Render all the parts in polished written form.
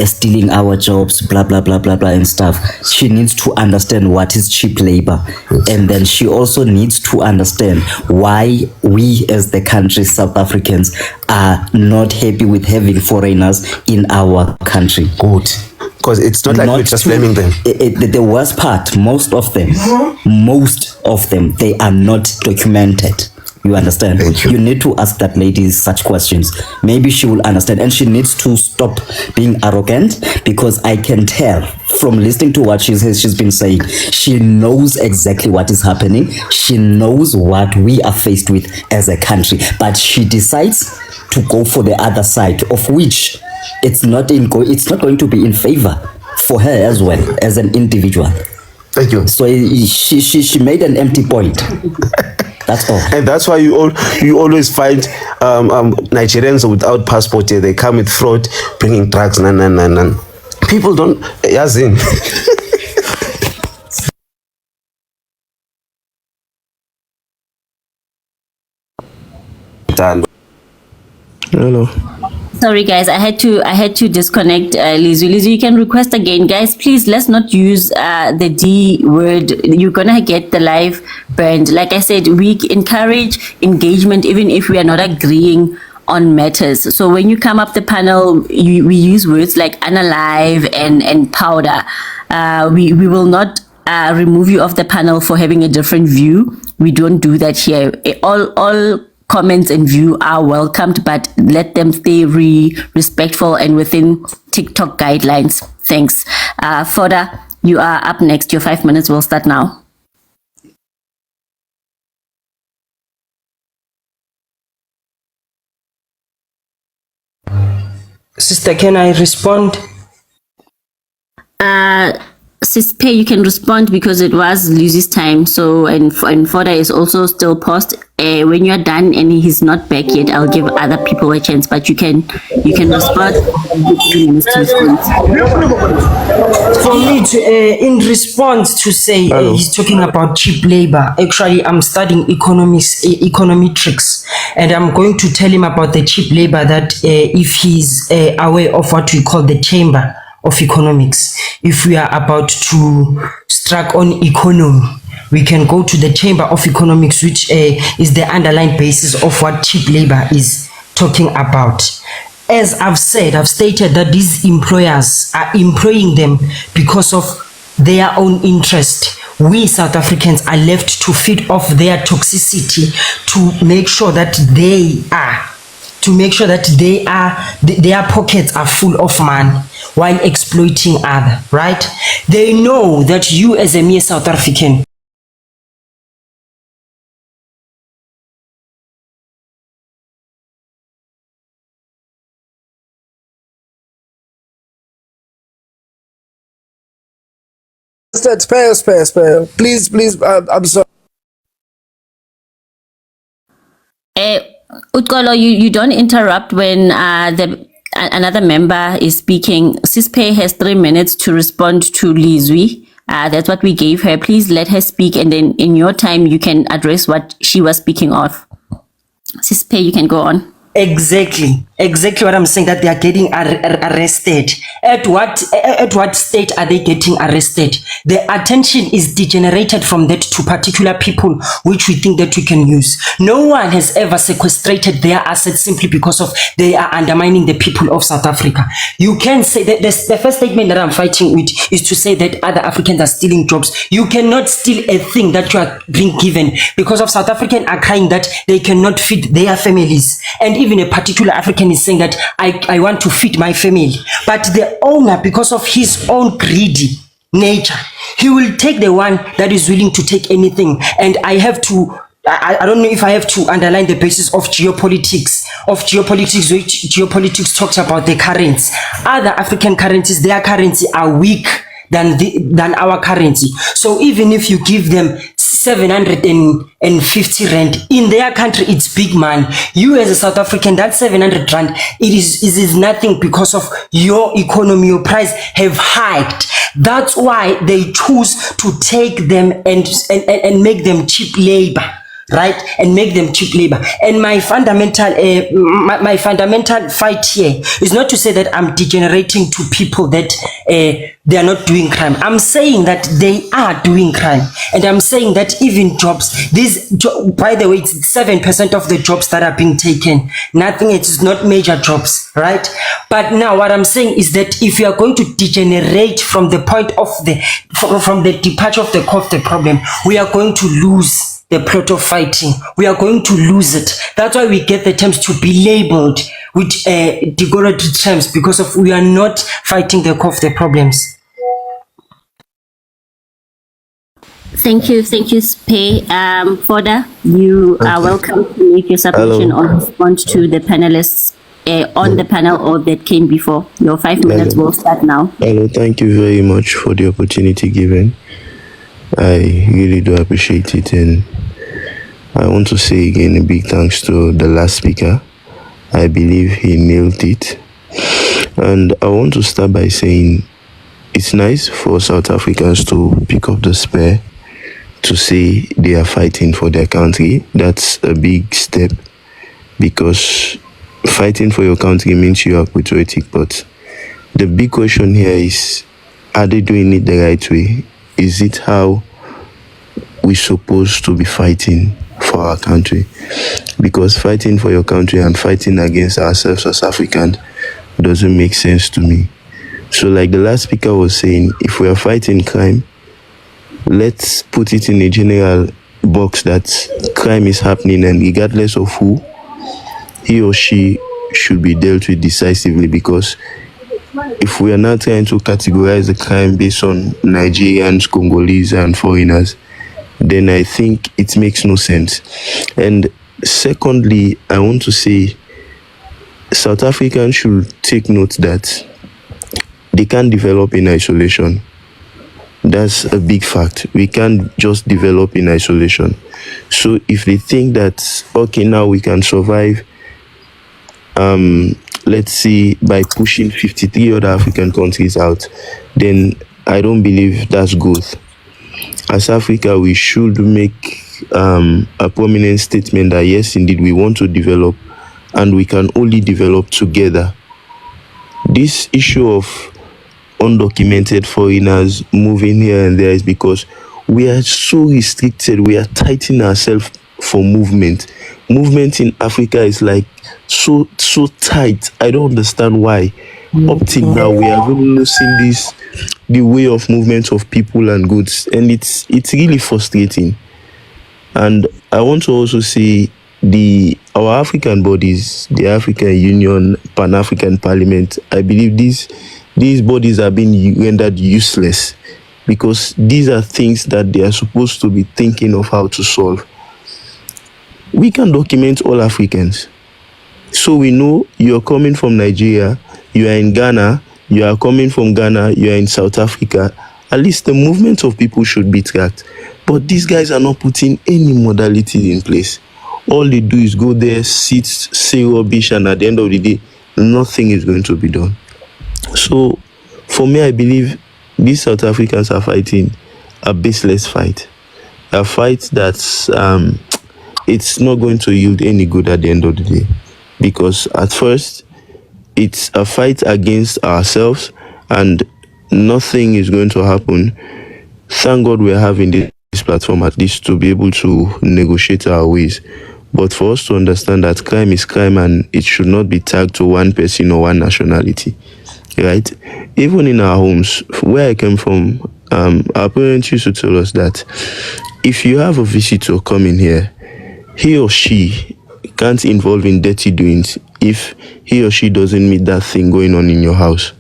stealing our jobs, blah blah blah blah blah and stuff. She needs to understand what is cheap labor, and then she also needs to understand why we as the country, South Africans, are not happy with having foreigners in our country. Good. Because it's not like we're just blaming them. The worst part, most of them, they are not documented. You understand? Thank you. You need to ask that lady such questions. Maybe she will understand, and she needs to stop being arrogant, because I can tell from listening to what she's been saying, she knows exactly what is happening. She knows what we are faced with as a country, but she decides to go for the other side, of which it's not going to be in favor for her as well as an individual. Thank you. So she made an empty point. That's all. And that's why you always find Nigerians without passport here. They come with fraud, bringing drugs. People don't. Yazin. Hello. Sorry guys, I had to disconnect Lizu. Lizu, you can request again. Guys, please, let's not use the D word. You're gonna get the live burned. Like I said, we encourage engagement even if we are not agreeing on matters. So when you come up the panel, we use words like unalive and powder. We will not remove you off the panel for having a different view. We don't do that here. All comments and view are welcomed, but let them stay respectful and within TikTok guidelines. Thanks. Foda, you are up next. Your 5 minutes will start now. Sister, can I respond? Sis Pay, you can respond because it was Lucy's time. So, and Foda is also still paused. When you're done and he's not back yet, I'll give other people a chance, but you can respond. For me to, in response to say he's talking about cheap labor, actually I'm studying econometrics, and I'm going to tell him about the cheap labor that if he's aware of what we call the chamber of economics. If we are about to strike on economy, we can go to the chamber of economics, which is the underlying basis of what cheap labor is talking about. As I've stated that these employers are employing them because of their own interest. We South Africans are left to feed off their toxicity to make sure that their pockets are full of money while exploiting other, right? They know that you as a mere South African Spare. Please, I'm sorry. Utkolo, you don't interrupt when another member is speaking. Sispe has 3 minutes to respond to Lizwi. That's what we gave her. Please let her speak, and then in your time you can address what she was speaking of. Sispe, you can go on. Exactly what I'm saying, that they are getting arrested. At what state are they getting arrested? The attention is degenerated from that to particular people which we think that we can use. No one has ever sequestrated their assets simply because of they are undermining the people of South Africa. You can say that the first statement that I'm fighting with is to say that other Africans are stealing jobs. You cannot steal a thing that you are being given, because of South Africans are crying that they cannot feed their families, and even a particular African is saying that I want to feed my family. But the owner, because of his own greedy nature, he will take the one that is willing to take anything. And I don't know if I have to underline the basis of geopolitics, which geopolitics talks about the currencies. Other African currencies, their currency are weak than our currency. So even if you give them 750 rand in their country, it's big money. You as a South African, that 700 rand, it is nothing because of your economy. Your price have hiked. That's why they choose to take them and make them cheap labor. right, and make them cheap labor. And my fundamental my fundamental fight here is not to say that I'm degenerating to people that they are not doing crime. I'm saying that they are doing crime, and I'm saying that even jobs, by the way, it's 7% of the jobs that are being taken. Nothing, it's not major jobs, right? But now what I'm saying is that if you are going to degenerate from the point of from the departure of the core of the problem, we are going to lose the plot of fighting. We are going to lose it. That's why we get the terms to be labeled with derogatory terms, because of we are not fighting the core of the problems. Thank you, Spey. Foda, you are welcome to make your submission Hello. or respond to the panelists on the panel or that came before. Your 5 minutes will start now. Hello, thank you very much for the opportunity given. I really do appreciate it, and I want to say again a big thanks to the last speaker. I believe he nailed it. And I want to start by saying it's nice for South Africans to pick up the spear to say they are fighting for their country. That's a big step, because fighting for your country means you are patriotic. But the big question here is, are they doing it the right way? Is it how we're supposed to be fighting for our country? Because fighting for your country and fighting against ourselves as Africans doesn't make sense to me. So like the last speaker was saying, if we are fighting crime, let's put it in a general box that crime is happening, and regardless of who, he or she should be dealt with decisively. Because if we are not trying to categorize the crime based on Nigerians, Congolese, and foreigners, then I think it makes no sense. And secondly, I want to say South Africans should take note that they can't develop in isolation. That's a big fact. We can't just develop in isolation. So if they think that, okay, now we can survive, let's see, by pushing 53 other African countries out, then I don't believe that's good. As Africa, we should make a prominent statement that yes, indeed, we want to develop, and we can only develop together. This issue of undocumented foreigners moving here and there is because we are so restricted. We are tightening ourselves for movement. Movement in Africa is like so tight. I don't understand why. Up till now, we have only seen the way of movement of people and goods, and it's really frustrating. And I want to also say our African bodies, the African Union, Pan-African Parliament, I believe these bodies are being rendered useless, because these are things that they are supposed to be thinking of how to solve. We can document all Africans. So we know you're coming from Nigeria, you are in Ghana, you are coming from Ghana, you are in South Africa. At least the movement of people should be tracked. But these guys are not putting any modality in place. All they do is go there, sit, say rubbish, and at the end of the day, nothing is going to be done. So for me, I believe these South Africans are fighting a baseless fight. A fight that's it's not going to yield any good at the end of the day. Because at first, it's a fight against ourselves, and nothing is going to happen. Thank God we're having this platform at least to be able to negotiate our ways. But for us to understand that crime is crime, and it should not be tagged to one person or one nationality, right? Even in our homes, where I came from, our parents used to tell us that if you have a visitor coming here, he or she can't involve in dirty doings if he or she doesn't meet that thing going on in your house.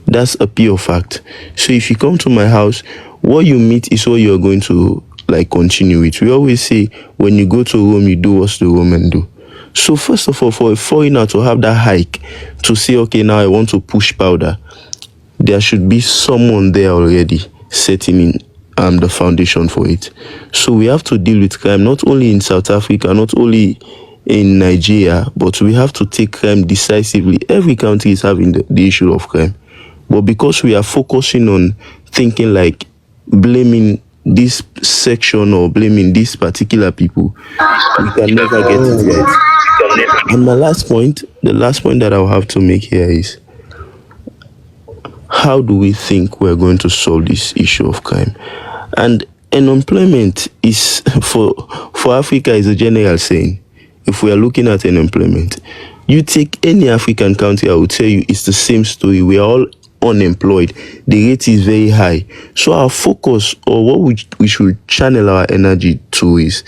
That's a pure fact. So if you come to my house, what you meet is what you're going to continue with. We always say, when you go to Rome, you do what the Roman do. So first of all, for a foreigner to have that hike to say, okay, now I want to push powder, there should be someone there already setting in the foundation for it. So we have to deal with crime not only in South Africa, not only in Nigeria, but we have to take crime decisively. Every country is having the issue of crime. But because we are focusing on thinking like blaming this section or blaming these particular people, we can never get it right. And my last point, the last point that I'll have to make here is, how do we think we're going to solve this issue of crime? And unemployment is, for Africa, is a general saying. If we are looking at unemployment, you take any African country, I would tell you it's the same story. We are all unemployed. The rate is very high. So our focus, or what we should channel our energy to, is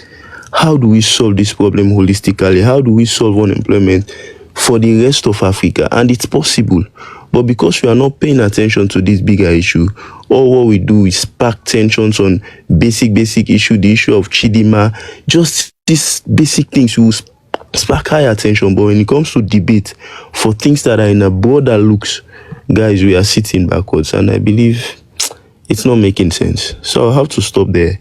how do we solve this problem holistically? How do we solve unemployment for the rest of Africa? And it's possible. But because we are not paying attention to this bigger issue, all what we do is spark tensions on basic issue, the issue of Chidima, just these basic things will spark high attention. But when it comes to debate for things that are in a broader looks, guys, we are sitting backwards. And I believe it's not making sense. So I'll have to stop there.